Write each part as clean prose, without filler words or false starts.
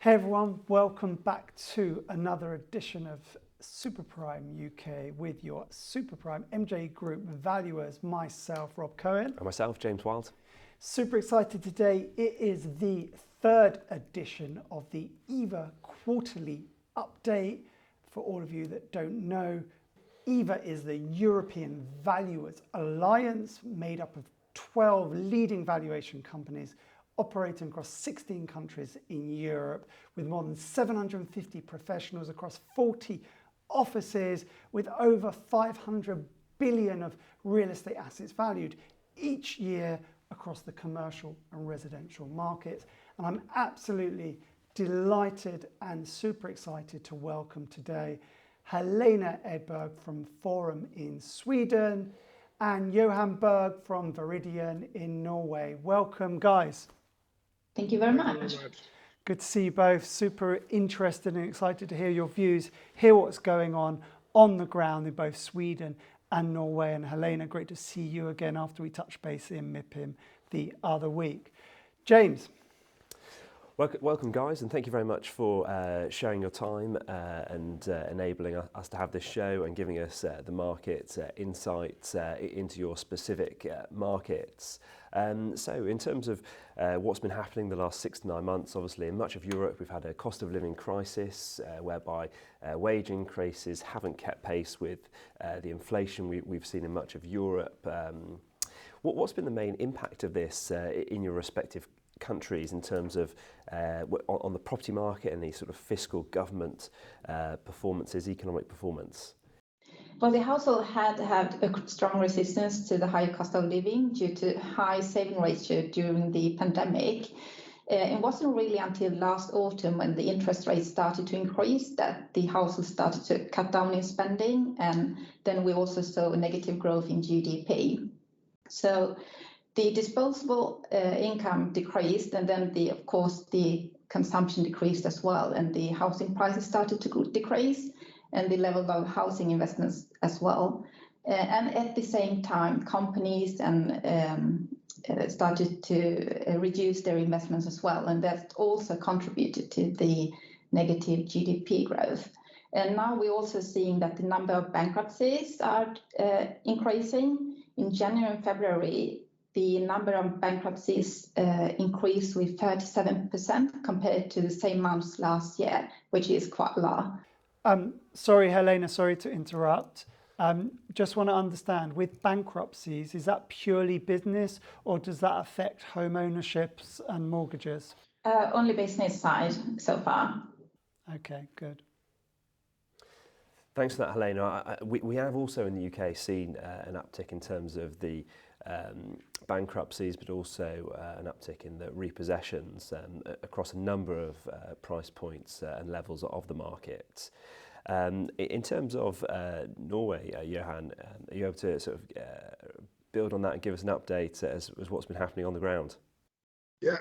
Hey everyone, welcome back to another edition of Super Prime UK with your Super Prime MJ Group valuers, myself, Rob Cohen. And myself, James Wild. Super excited today. It is the third edition of the EVA quarterly update. For all of you that don't know, EVA is the European Valuers Alliance made up of 12 leading valuation companies operating across 16 countries in Europe with more than 750 professionals across 40 offices with over 500 billion of real estate assets valued each year across the commercial and residential markets. And I'm absolutely delighted and super excited to welcome today Helena Edberg from Fforum in Sweden and Johan Berg from Veridian in Norway. Welcome, guys. Thank you very much. Good to see you both. Super interested and excited to hear your views, hear what's going on the ground in both Sweden and Norway. And Helena, great to see you again after we touched base in MIPIM the other week. James. Welcome, guys, and thank you very much for sharing your time and enabling us to have this show and giving us the market insights into your specific markets. So in terms of what's been happening the last 6 to 9 months, obviously in much of Europe we've had a cost of living crisis whereby wage increases haven't kept pace with the inflation we've seen in much of Europe. What's been the main impact of this in your respective countries in terms of on the property market and the sort of fiscal government performances, economic performance? Well, the household had a strong resistance to the higher cost of living due to high saving ratio during the pandemic. It wasn't really until last autumn when the interest rates started to increase that the household started to cut down in spending, and then we also saw a negative growth in GDP. So the disposable income decreased, and then of course the consumption decreased as well, and the housing prices started to decrease, and the level of housing investments as well. And at the same time, companies started to reduce their investments as well, and that also contributed to the negative GDP growth. And now we're also seeing that the number of bankruptcies are increasing. In January and February, the number of bankruptcies increased with 37% compared to the same months last year, which is quite low. Sorry, Helena, sorry to interrupt. Just want to understand, with bankruptcies, is that purely business or does that affect home ownerships and mortgages? Only business side so far. Okay, good. Thanks for that, Helena. We have also in the UK seen an uptick in terms of the bankruptcies, but also an uptick in the repossessions across a number of price points and levels of the market. In terms of Norway, Johan, are you able to sort of build on that and give us an update as what's been happening on the ground? Yeah,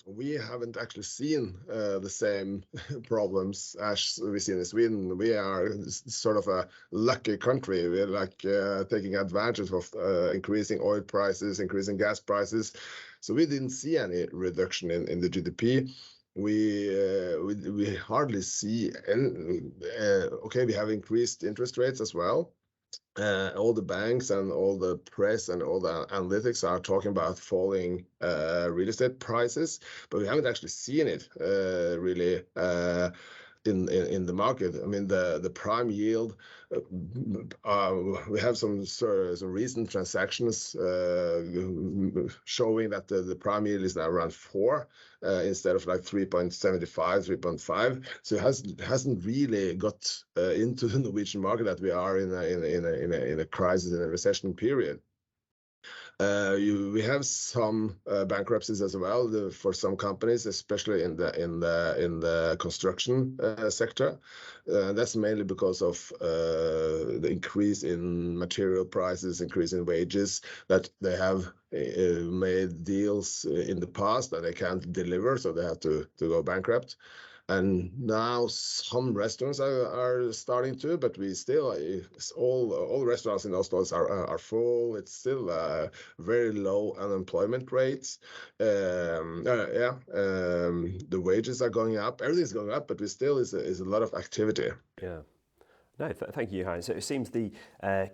we haven't actually seen the same problems as we see in Sweden. We are sort of a lucky country. We're like taking advantage of increasing oil prices, increasing gas prices. So we didn't see any reduction in the GDP. We hardly see any, okay, we have increased interest rates as well. All the banks and all the press and all the analytics are talking about falling real estate prices, but we haven't actually seen it really in the market. I mean, the prime yield, we have some recent transactions showing that the prime yield is now around 4 instead of like 3.75, 3.5. So it hasn't really got into the Norwegian market that we are in a crisis, in a recession period. We have some bankruptcies as well for some companies, especially in the construction sector. That's mainly because of the increase in material prices, increase in wages, that they have made deals in the past that they can't deliver, so they have to go bankrupt. And now some restaurants are starting to, but we still all restaurants in Oslo are full. It's still very low unemployment rates. The wages are going up. Everything's going up, but we still is a lot of activity. Yeah. No, thank you, Johan. So it seems the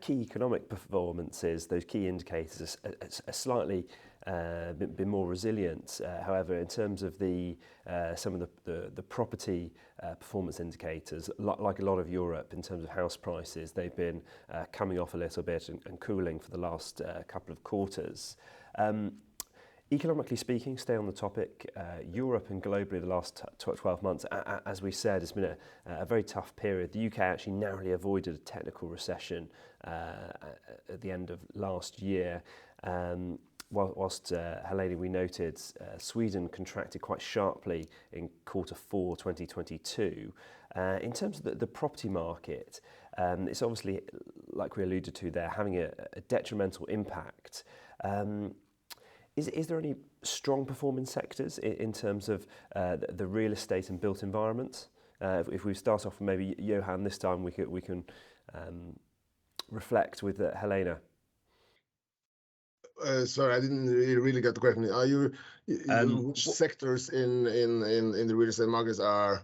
key economic performances, those key indicators, are slightly been more resilient. However, in terms of the some of the property performance indicators, like a lot of Europe, in terms of house prices, they've been coming off a little bit and cooling for the last couple of quarters. Economically speaking, stay on the topic, Europe and globally the last 12 months, as we said, it's been a very tough period. The UK actually narrowly avoided a technical recession at the end of last year. Whilst Helena, we noted Sweden contracted quite sharply in Q4 2022. In terms of the property market, it's obviously, like we alluded to there, having a detrimental impact. Is there any strong performing sectors in terms of the real estate and built environment? If we start off with maybe Johan this time, we can reflect with Helena. Sorry, I didn't really get the question. Are you which sectors in the real estate markets are?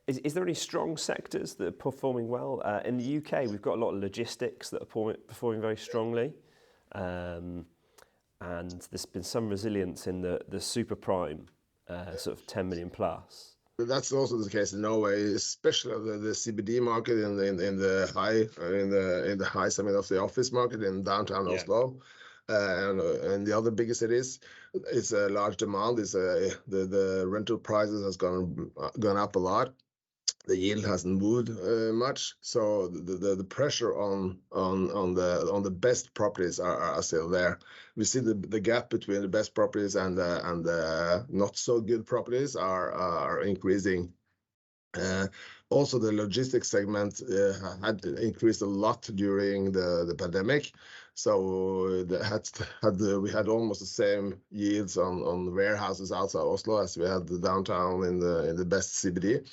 Is there any strong sectors that are performing well? In the UK, we've got a lot of logistics that are performing very strongly. And there's been some resilience in the super prime, sort of 10 million plus. That's also the case in Norway, especially the CBD market in the high segment of the office market in downtown Oslo, and the other bigger cities. It's a large demand. The rental prices has gone up a lot. The yield hasn't moved much, so the pressure on the best properties are still there. We see the gap between the best properties and the not so good properties are increasing. Also, the logistics segment had increased a lot during the pandemic, so we had almost the same yields on warehouses outside Oslo as we had the downtown in the best CBD.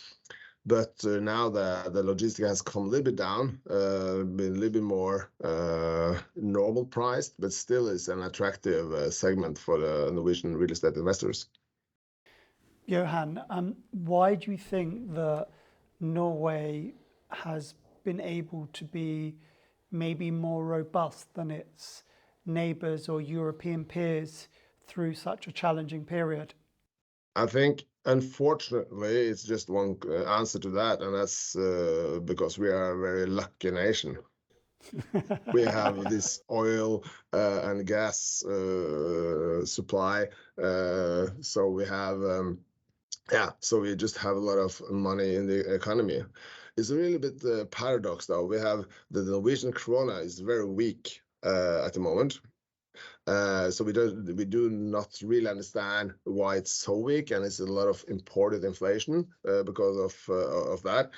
But now the logistics has come a little bit down, been a little bit more normal priced, but still is an attractive segment for the Norwegian real estate investors. Johan, why do you think that Norway has been able to be maybe more robust than its neighbours or European peers through such a challenging period? I think, unfortunately, it's just one answer to that, and that's because we are a very lucky nation. We have this oil and gas supply, so we have, so we just have a lot of money in the economy. It's a really bit paradox, though. We have the Norwegian Krona is very weak at the moment. So we do not really understand why it's so weak, and it's a lot of imported inflation because of that.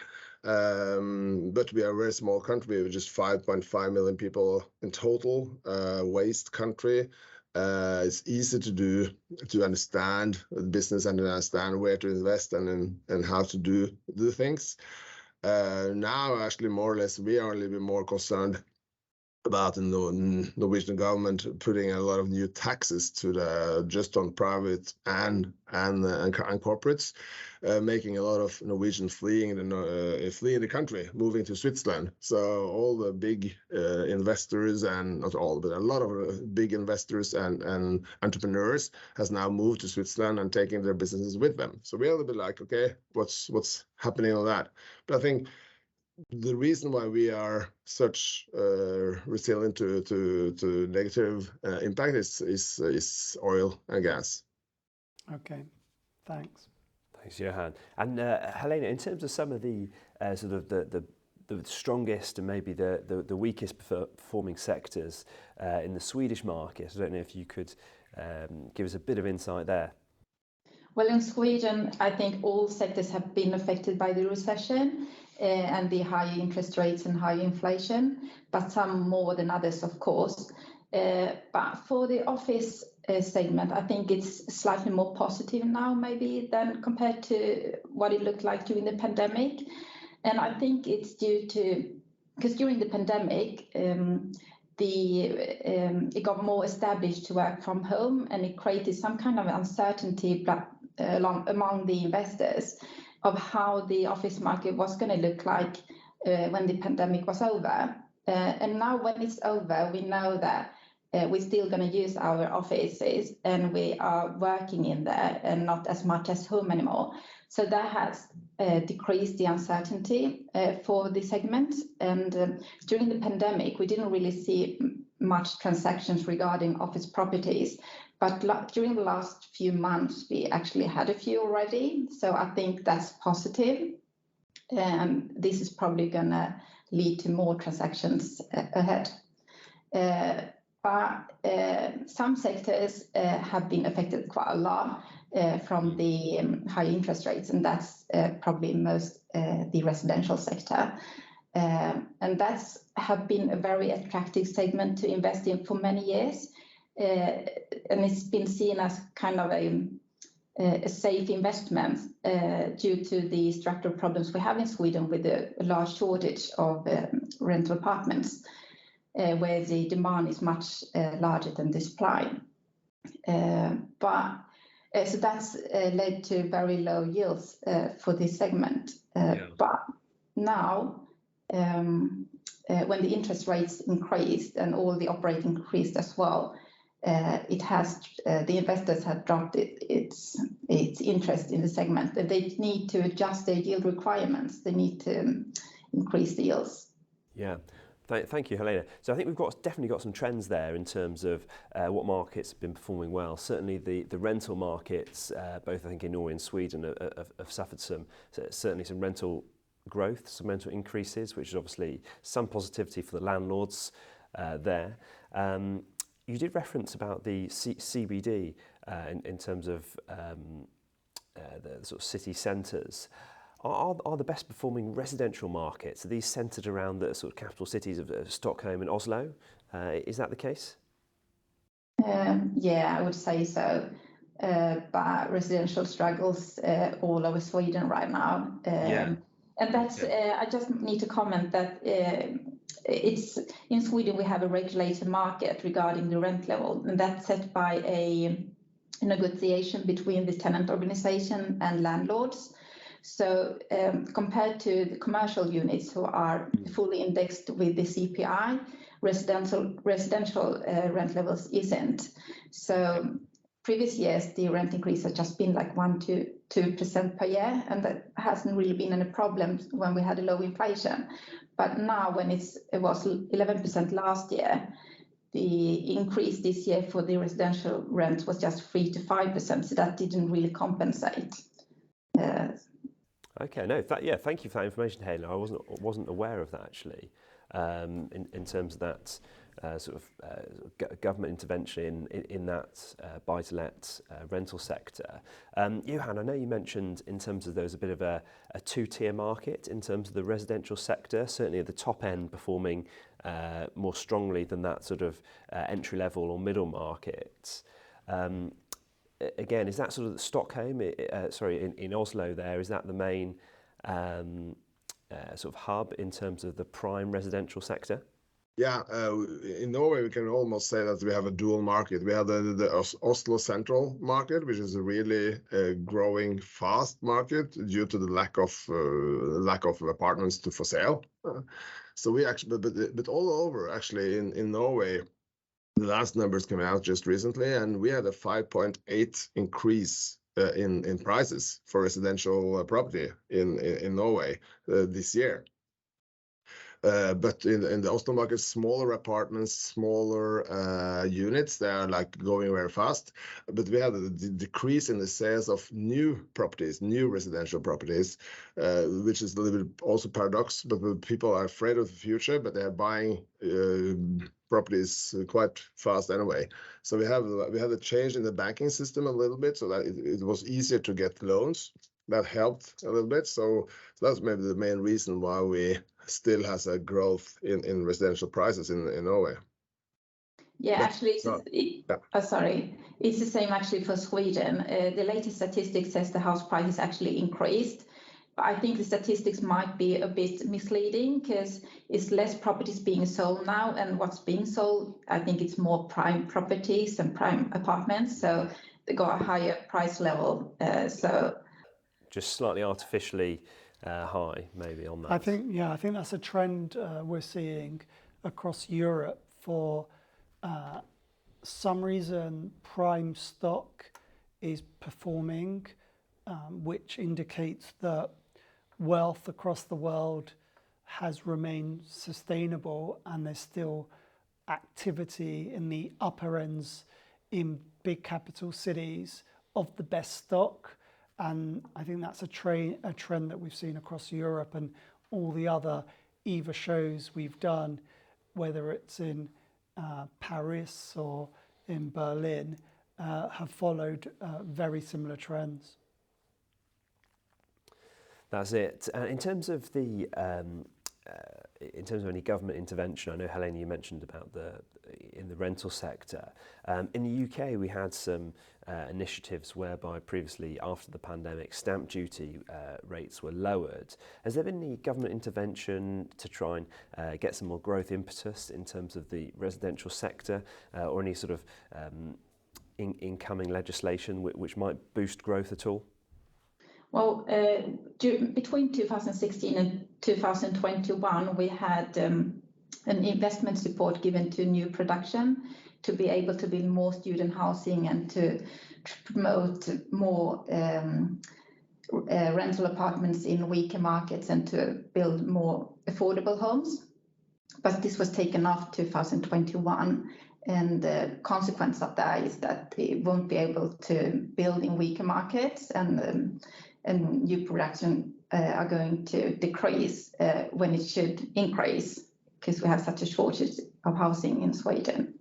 But we are a very small country with just 5.5 million people in total, waste country. It's easy to understand the business and understand where to invest and how to do things. Now, actually, more or less, we are a little bit more concerned about the Norwegian government putting a lot of new taxes to just on private and corporates, making a lot of Norwegians fleeing the country, moving to Switzerland. So all the big investors, and not all, but a lot of big investors and entrepreneurs has now moved to Switzerland and taking their businesses with them. So we're a little bit like, okay, what's happening on that? But I think the reason why we are such resilient to negative impact is oil and gas. Okay, thanks. Thanks, Johan. And Helena, in terms of some of the sort of the strongest and maybe the weakest performing sectors in the Swedish market, I don't know if you could give us a bit of insight there. Well, in Sweden, I think all sectors have been affected by the recession and the high interest rates and high inflation, but some more than others, of course. But for the office segment, I think it's slightly more positive now maybe than compared to what it looked like during the pandemic. And I think it's due to, because during the pandemic, it got more established to work from home, and it created some kind of uncertainty among the investors of how the office market was going to look like when the pandemic was over. And now when it's over, we know that we're still going to use our offices and we are working in there and not as much as home anymore. So that has decreased the uncertainty for the segment. And during the pandemic, we didn't really see much transactions regarding office properties. But during the last few months, we actually had a few already. So I think that's positive. And this is probably going to lead to more transactions ahead. But some sectors have been affected quite a lot from the high interest rates, and that's probably most the residential sector. And that's have been a very attractive segment to invest in for many years. And it's been seen as kind of a safe investment due to the structural problems we have in Sweden with a large shortage of rental apartments, where the demand is much larger than the supply. So that's led to very low yields for this segment. But now, when the interest rates increased and all the operating increased as well, the investors have dropped its interest in the segment. They need to adjust their yield requirements. They need to increase the yields. Yeah. Thank you, Helena. So I think we've definitely got some trends there in terms of what markets have been performing well. Certainly the rental markets, both I think in Norway and Sweden, have suffered certainly some rental growth, some rental increases, which is obviously some positivity for the landlords there. You did reference about the CBD in terms of the sort of city centres. Are the best performing residential markets, are these centred around the sort of capital cities of Stockholm and Oslo? Is that the case? Yeah, I would say so. But residential struggles all over Sweden right now. And that's, I just need to comment that it's in Sweden we have a regulated market regarding the rent level, and that's set by a negotiation between the tenant organization and landlords. So compared to the commercial units who are fully indexed with the CPI, residential rent levels isn't. So previous years, the rent increase has just been like 1 to 2% per year, and that hasn't really been any problem when we had a low inflation. But now when it was 11% last year, the increase this year for the residential rent was just 3 to 5%, so that didn't really compensate. Okay, no, thank you for that information, Helena. I wasn't aware of that actually. In terms of that sort of government intervention in that buy-to-let rental sector. Johan, I know you mentioned in terms of there was a bit of a two-tier market in terms of the residential sector, certainly at the top end performing more strongly than that sort of entry-level or middle market. Again, is that sort of Stockholm, in Oslo there, is that the main sort of hub in terms of the prime residential sector? Yeah, in Norway we can almost say that we have a dual market. We have the Oslo central market, which is a really growing fast market due to the lack of apartments for sale. So we actually, but all over actually in Norway, the last numbers came out just recently, and we had a 5.8 increase in prices for residential property in Norway this year. But in the Oslo market, smaller apartments, smaller units, they are like going very fast. But we had a decrease in the sales of new properties, new residential properties, which is a little bit also paradox. But people are afraid of the future, but they are buying properties quite fast anyway. So we have a change in the banking system a little bit, so that it was easier to get loans. That helped a little bit. So that's maybe the main reason why we still has a growth in residential prices in Norway. Yeah, actually, Sorry. It's the same actually for Sweden. The latest statistics says the house price has actually increased. But I think the statistics might be a bit misleading because it's less properties being sold now, and what's being sold, I think it's more prime properties and prime apartments. So they got a higher price level. So just slightly artificially high, maybe on that. I think that's a trend we're seeing across Europe. For some reason, prime stock is performing, which indicates that wealth across the world has remained sustainable, and there's still activity in the upper ends in big capital cities of the best stock. And I think that's a trend that we've seen across Europe, and all the other EVA shows we've done, whether it's in Paris or in Berlin, have followed very similar trends. That's it. In terms of any government intervention, I know, Helena, you mentioned about in the rental sector. In the UK, we had some initiatives whereby previously, after the pandemic, stamp duty rates were lowered. Has there been any government intervention to try and get some more growth impetus in terms of the residential sector, or any sort of incoming legislation which might boost growth at all? Well, between 2016 and 2021, we had an investment support given to new production to be able to build more student housing and to promote more rental apartments in weaker markets and to build more affordable homes. But this was taken off 2021. And the consequence of that is that they won't be able to build in weaker markets, and new production are going to decrease when it should increase, because we have such a shortage of housing in Sweden.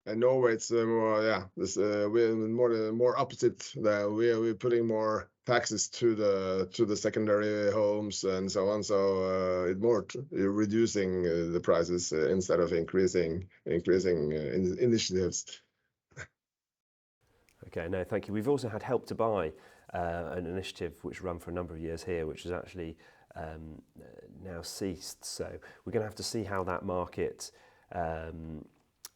And Norway, it's more we're more opposite. We're putting more taxes to the secondary homes and so on. So it's more reducing the prices instead of increasing initiatives. Okay, no, thank you. We've also had Help to Buy, an initiative which ran for a number of years here, which has actually now ceased. So we're going to have to see how that market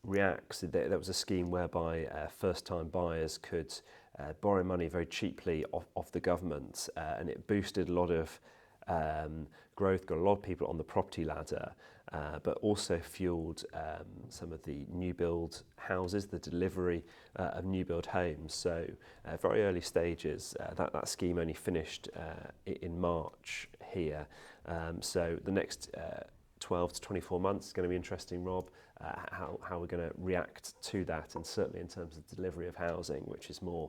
reacts. There was a scheme whereby first-time buyers could borrow money very cheaply off the government, and it boosted a lot of growth, got a lot of people on the property ladder, but also fueled some of the new build houses, the delivery of new build homes. So very early stages, that scheme only finished in March here. So the next 12 to 24 months is going to be interesting, Rob, how we're going to react to that, and certainly in terms of delivery of housing, which is more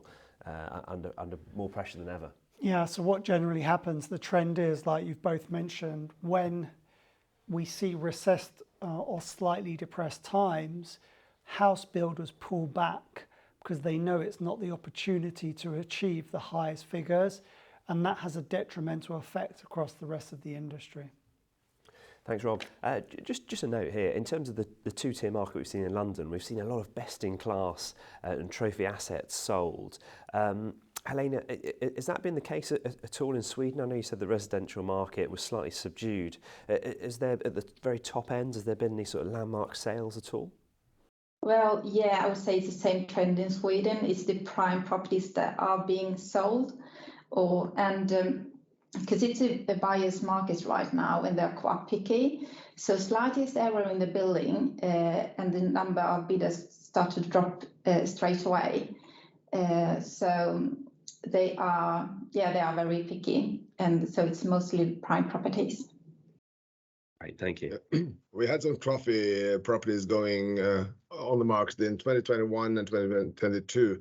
under more pressure than ever. Yeah, so what generally happens, the trend is, like you've both mentioned, when we see recessed or slightly depressed times, house builders pull back because they know it's not the opportunity to achieve the highest figures, and that has a detrimental effect across the rest of the industry. Thanks, Rob. Just a note here, in terms of the two-tier market we've seen in London, we've seen a lot of best-in-class and trophy assets sold. Helena, has that been the case at all in Sweden? I know you said the residential market was slightly subdued. Is there, at the very top end, has there been any sort of landmark sales at all? Well, yeah, I would say it's the same trend in Sweden. It's the prime properties that are being sold, because it's a buyer's market right now, and they're quite picky. So slightest error in the building, and the number of bidders start to drop straight away. So they are very picky, and so it's mostly prime properties. Right, thank you. We had some trophy properties going on the market in 2021 and 2022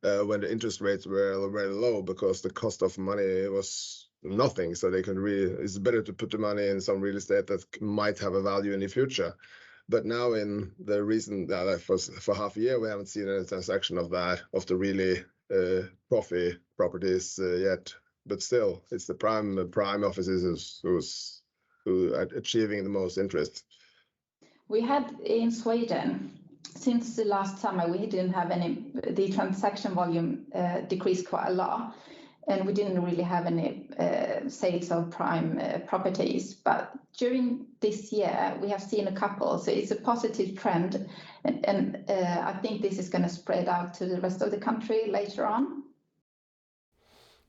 when the interest rates were very low because the cost of money was nothing. So they can it's better to put the money in some real estate that might have a value in the future. But now in the recent, for half a year, we haven't seen any transaction of the really trophy properties yet. But still, it's the prime offices who are achieving the most interest. We had in Sweden since the last summer, we didn't have the transaction volume decreased quite a lot, and we didn't really have any sales of prime properties. But during this year, we have seen a couple, so it's a positive trend, and I think this is going to spread out to the rest of the country later on.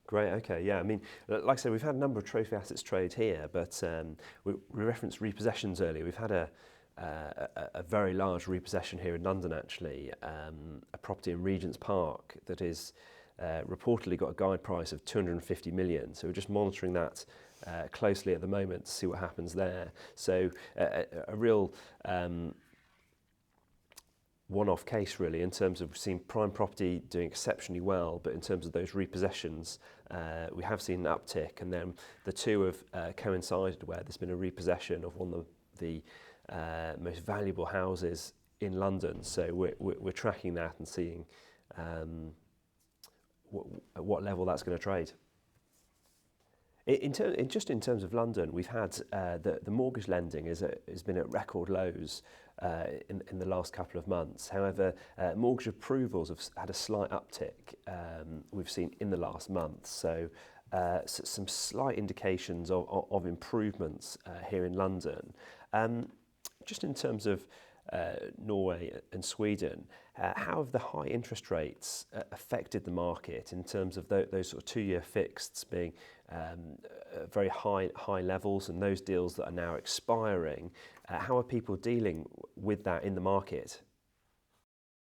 Great, okay, yeah, I mean, like I said, we've had a number of trophy assets trade here, but we referenced repossessions earlier. We've had a very large repossession here in London, actually, a property in Regent's Park that is reportedly got a guide price of 250 million. So we're just monitoring that closely at the moment to see what happens there. So a real one-off case, really, in terms of we've seen prime property doing exceptionally well, but in terms of those repossessions, we have seen an uptick, and then the two have coincided where there's been a repossession of one of the most valuable houses in London. So we're tracking that and seeing at what level that's going to trade. In terms of London, we've had the mortgage lending has been at record lows in the last couple of months. However, mortgage approvals have had a slight uptick we've seen in the last month. So some slight indications of improvements here in London. Just in terms of Norway and Sweden, how have the high interest rates affected the market in terms of those sort of 2-year fixeds being very high levels, and those deals that are now expiring? How are people dealing with that in the market?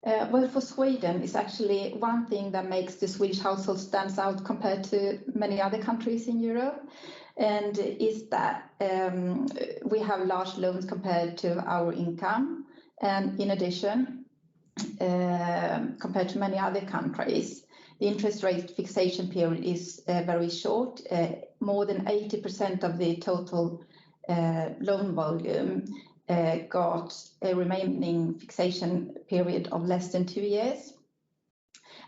Well, for Sweden, it's actually one thing that makes the Swedish household stands out compared to many other countries in Europe, and is that we have large loans compared to our income, and in addition, compared to many other countries, the interest rate fixation period is very short. More than 80% of the total loan volume got a remaining fixation period of less than 2 years.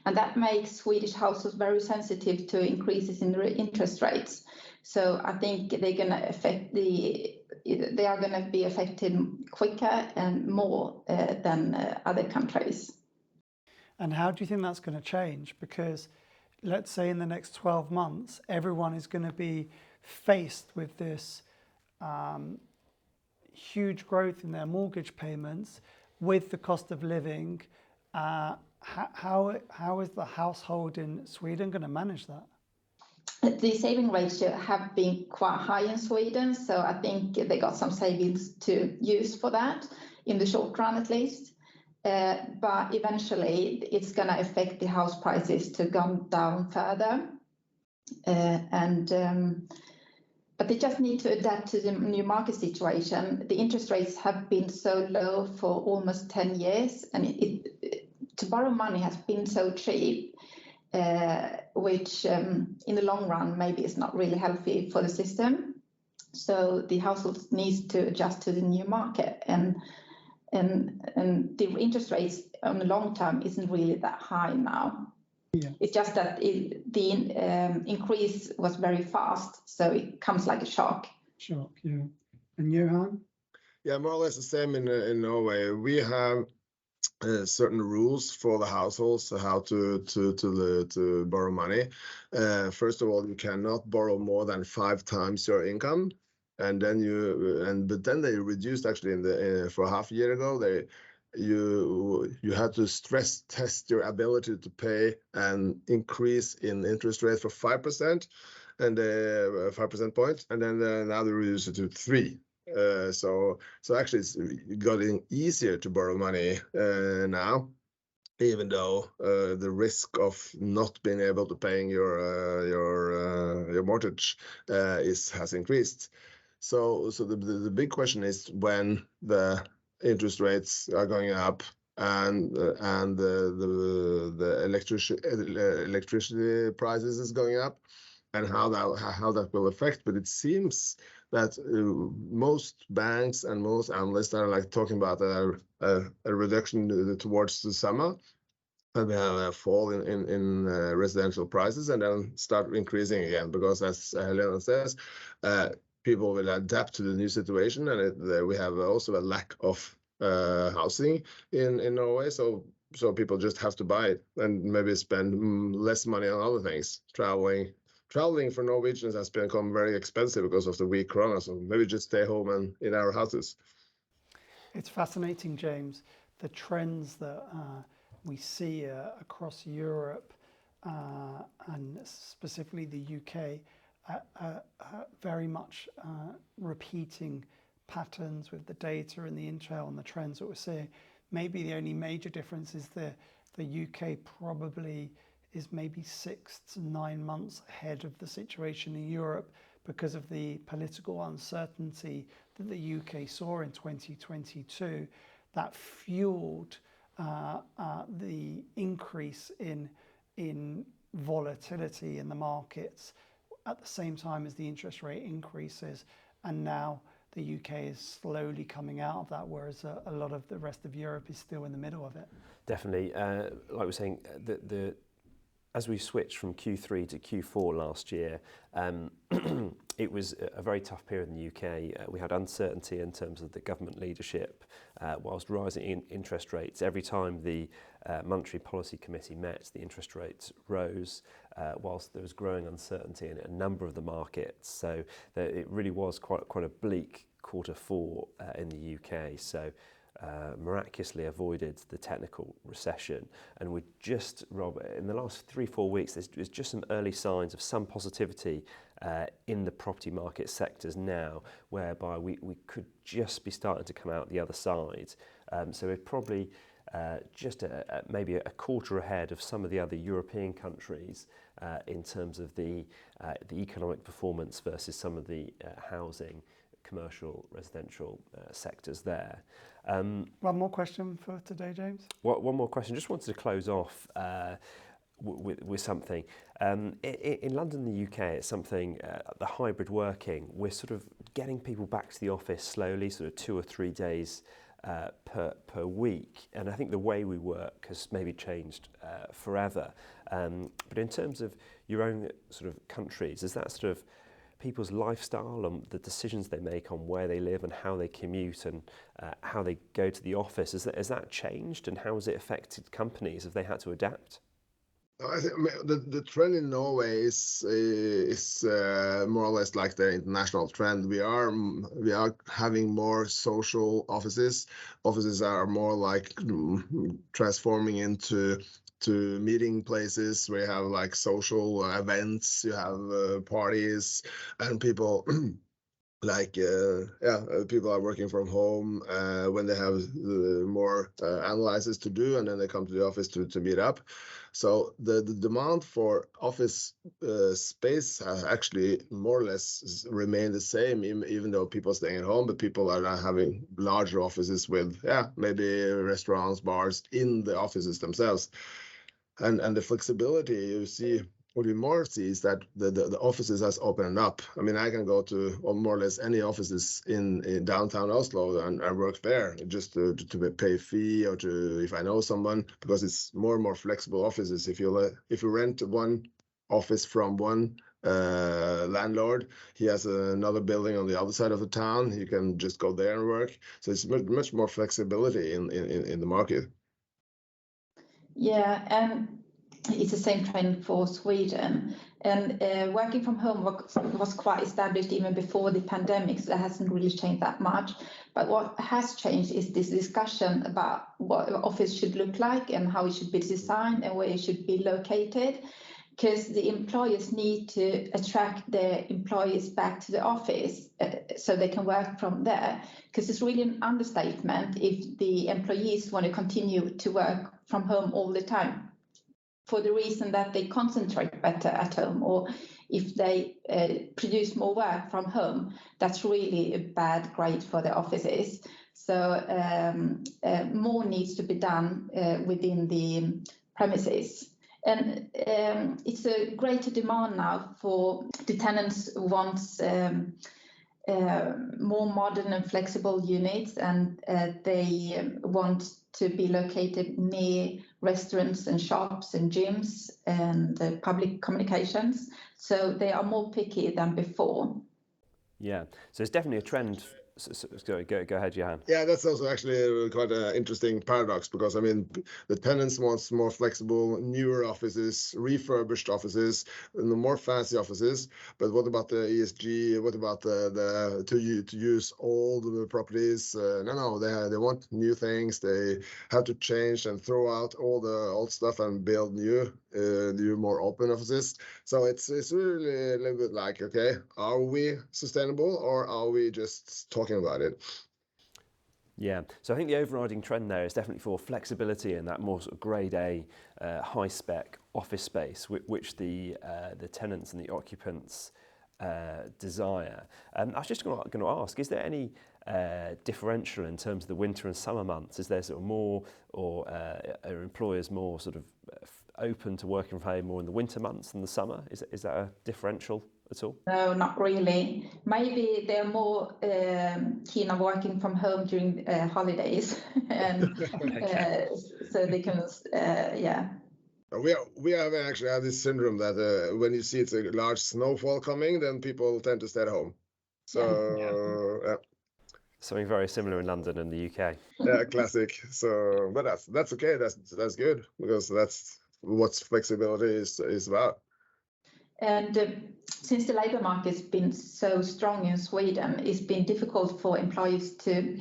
And that makes Swedish households very sensitive to increases in the interest rates. So I think they are going to be affected quicker and more than other countries. And how do you think that's going to change? Because let's say in the next 12 months, everyone is going to be faced with this huge growth in their mortgage payments with the cost of living. How is the household in Sweden going to manage that? The saving ratio have been quite high in Sweden, so I think they got some savings to use for that in the short run at least. But eventually it's going to affect the house prices to go down further. But they just need to adapt to the new market situation. The interest rates have been so low for almost 10 years, and to borrow money has been so cheap, which in the long run maybe is not really healthy for the system. So the households need to adjust to the new market, and the interest rates on the long term isn't really that high now. Yeah. It's just that the increase was very fast, so it comes like a shock. Shock, yeah. And Johan? Yeah, more or less the same in Norway. We have certain rules for the households, how to borrow money. First of all, you cannot borrow more than 5 times your income, and then but then they reduced actually for half a year ago. You had to stress test your ability to pay an increase in interest rate for 5% and 5% points, and then now they reduced it to 3. So actually it's getting easier to borrow money now, even though the risk of not being able to paying your mortgage has increased. So the big question is when the interest rates are going up and the electricity prices is going up, and how that will affect. But it seems that most banks and most analysts are like talking about a reduction towards the summer, and we have a fall in residential prices, and then start increasing again, because as Helena says, people will adapt to the new situation, and we have also a lack of housing in Norway. So people just have to buy it and maybe spend less money on other things. Traveling for Norwegians has become very expensive because of the weak krona. So maybe just stay home and in our houses. It's fascinating, James, the trends that we see across Europe and specifically the UK, very much repeating patterns with the data and the intel and the trends that we're seeing. Maybe the only major difference is the UK probably is maybe 6 to 9 months ahead of the situation in Europe because of the political uncertainty that the UK saw in 2022 that fueled the increase in volatility in the markets at the same time as the interest rate increases. And now the UK is slowly coming out of that, whereas a lot of the rest of Europe is still in the middle of it. Definitely. Like we're saying, as we switched from Q3 to Q4 last year, it was a very tough period in the UK. We had uncertainty in terms of the government leadership, whilst rising interest rates. Every time the Monetary Policy Committee met, the interest rates rose, whilst there was growing uncertainty in a number of the markets. So it really was quite a bleak Q4 in the UK. So miraculously avoided the technical recession, and we just, Rob, in the last 3-4 weeks there's just some early signs of some positivity in the property market sectors now, whereby we could just be starting to come out the other side. So we're probably just maybe a quarter ahead of some of the other European countries in terms of the economic performance versus some of the housing, commercial, residential sectors there. One more question for today, James. One more question. Just wanted to close off with something. In London, the UK, it's something, the hybrid working, we're sort of getting people back to the office slowly, sort of 2 or 3 days per week. And I think the way we work has maybe changed forever. But in terms of your own sort of countries, is that sort of people's lifestyle and the decisions they make on where they live and how they commute and how they go to the office, has that changed, and how has it affected companies? Have they had to adapt? I think the trend in Norway is more or less like the international trend. We are having more social offices. Offices are more like transforming into meeting places where you have like social events, you have parties, and people people are working from home when they have more analysis to do, and then they come to the office to meet up. So the demand for office space has actually more or less remained the same, even though people are staying at home, but people are now having larger offices with maybe restaurants, bars in the offices themselves. And the flexibility you see, what you more see is that the offices has opened up. I mean, I can go to more or less any offices in downtown Oslo and work there just to pay a fee, or if I know someone, because it's more and more flexible offices. If you rent one office from one landlord, he has another building on the other side of the town, you can just go there and work. So it's much more flexibility in the market. Yeah, and it's the same trend for Sweden. And working from home was quite established even before the pandemic, so that hasn't really changed that much. But what has changed is this discussion about what an office should look like and how it should be designed and where it should be located, because the employers need to attract their employees back to the office so they can work from there. Because it's really an understatement if the employees want to continue to work from home all the time, for the reason that they concentrate better at home, or if they produce more work from home, that's really a bad grade for the offices. So more needs to be done within the premises. And it's a greater demand now for the tenants wants more modern and flexible units, and they want to be located near restaurants and shops and gyms and public communications. So they are more picky than before. Yeah, so it's definitely a trend Go ahead, Johan. Yeah, that's also actually quite an interesting paradox because I mean the tenants want more flexible, newer offices, refurbished offices, and the more fancy offices. But what about the ESG? What about to use old properties? No, they want new things. They have to change and throw out all the old stuff and build new more open offices. So it's really a little bit like, okay, are we sustainable or are we just talking about it? Yeah, so I think the overriding trend there is definitely for flexibility and that more sort of grade A, high spec office space, which the tenants and the occupants desire. I was just going to ask, is there any differential in terms of the winter and summer months? Is there sort of more, or are employers more sort of open to working from home more in the winter months than the summer? Is that a differential at all? No, not really. Maybe they're more keen on working from home during holidays, and so they can, yeah. We have actually had this syndrome that when you see it's a large snowfall coming, then people tend to stay at home. So something very similar in London and the UK. Yeah, classic. So, but that's okay. That's good because that's what flexibility is about. And since the labour market's been so strong in Sweden, it's been difficult for employees to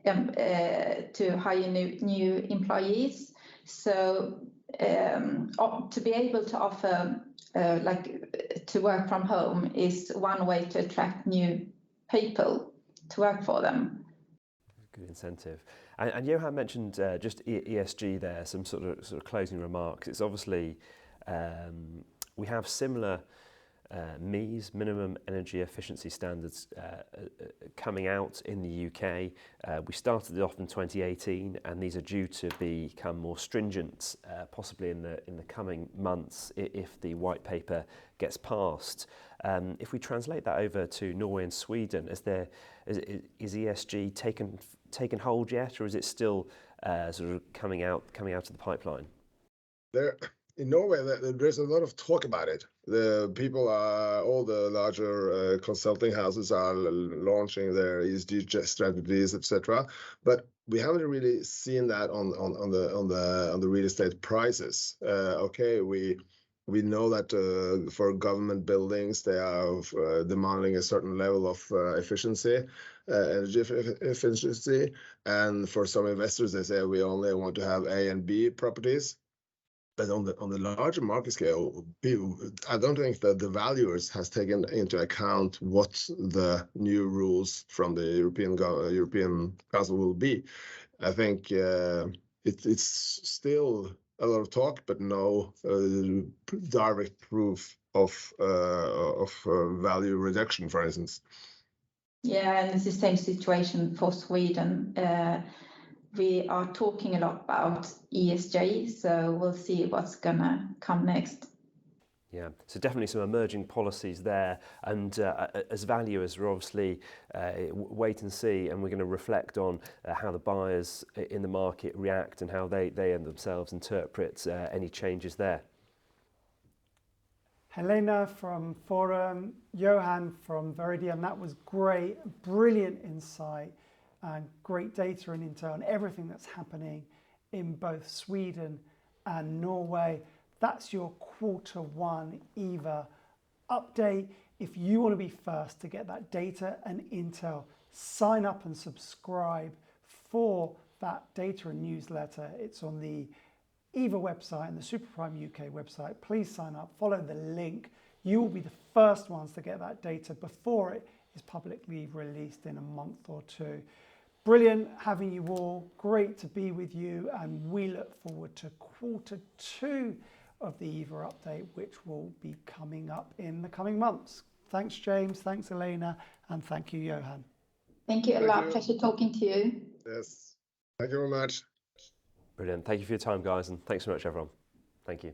hire new employees. So to be able to offer to work from home is one way to attract new people to work for them. Good incentive. And Johan mentioned just ESG there, some sort of closing remarks. It's obviously we have similar MEES, minimum energy efficiency standards, coming out in the UK. We started it off in 2018, and these are due to become more stringent, possibly in the coming months if the white paper gets passed. If we translate that over to Norway and Sweden, is ESG taken hold yet, or is it still sort of coming out of the pipeline? In Norway, there's a lot of talk about it. All the larger consulting houses are launching their ESG strategies, etc. But we haven't really seen that on the real estate prices. Okay, we know that for government buildings, they are demanding a certain level of efficiency, energy efficiency, and for some investors, they say we only want to have A and B properties. But on the larger market scale, I don't think that the valuers has taken into account what the new rules from the European Council will be. I think it's still a lot of talk, but no direct proof of value reduction, for instance. Yeah, and it's the same situation for Sweden. We are talking a lot about ESG, so we'll see what's gonna come next. Yeah, so definitely some emerging policies there, and as valuers, we're obviously wait and see, and we're going to reflect on how the buyers in the market react and how they themselves interpret any changes there. Helena from Fforum, Johan from Veridian, that was great, brilliant insight and great data and intel on everything that's happening in both Sweden and Norway. That's your Q1 EVA update. If you want to be first to get that data and intel, sign up and subscribe for that data and newsletter. It's on the EVA website and the Superprime UK website. Please sign up, follow the link. You will be the first ones to get that data before it is publicly released in a month or two. Brilliant having you all, great to be with you, and we look forward to Q2 of the EVA update, which will be coming up in the coming months. Thanks, James, thanks, Helena, and thank you, Johan. Thank you a lot, pleasure talking to you. Yes, thank you very much. Brilliant, thank you for your time, guys, and thanks so much, everyone. Thank you.